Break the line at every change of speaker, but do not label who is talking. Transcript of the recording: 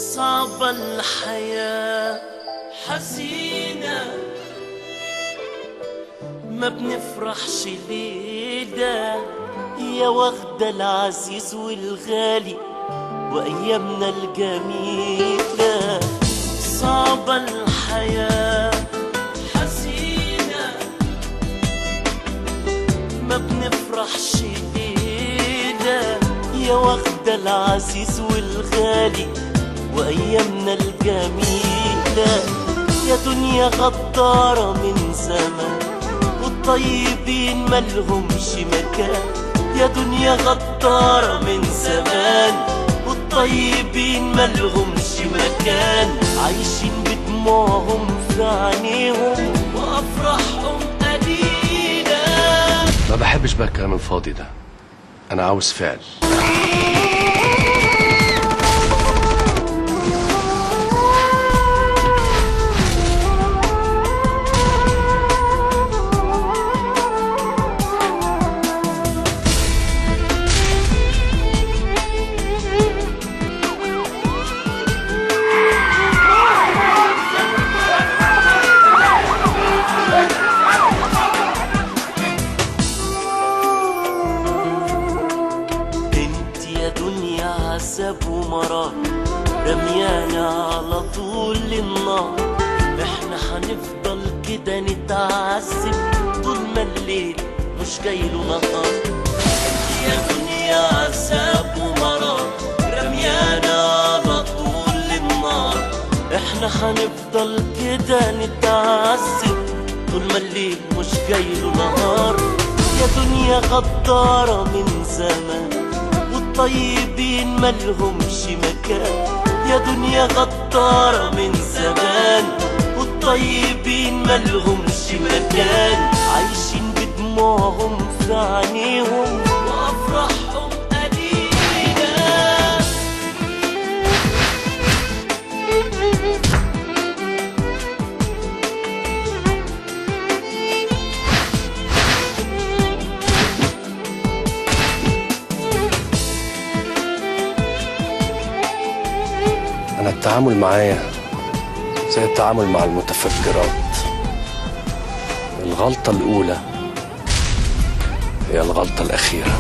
صعبة الحياة حزينة، ما بنفرحش ليلة يا واخدة العزيز والغالي وأيامنا الجميلة. صعبة الحياة حزينة، ما بنفرحش ليلة يا واخدة العزيز والغالي وأيامنا الجميلة. يا دنيا غدارة من زمان والطيبين ملهمش مكان، يا دنيا غدارة من زمان والطيبين ملهمش مكان. عايشين بدموعهم في عينيهم وأفراحهم قليلة.
ما بحبش بقى الكلام الفاضي ده، أنا عاوز فعل.
عذاب ومرار رميانا على طول النار، احنا هنفضل كده نتعذب طول ما الليل مش جايله نهار. يا دنيا عذاب ومرار رميانا على طول النار، احنا هنفضل كده نتعذب طول ما الليل مش جايله نهار. يا دنيا غدارة من زمان والطيبين ملهمش مكان، يا دنيا غدارة من زمان والطيبين ملهمش مكان. عايشين بدموعهم في عينيهم وأفراحهم قليلة.
أنا التعامل معايا زي التعامل مع المتفجرات، الغلطة الأولى هي الغلطة الأخيرة.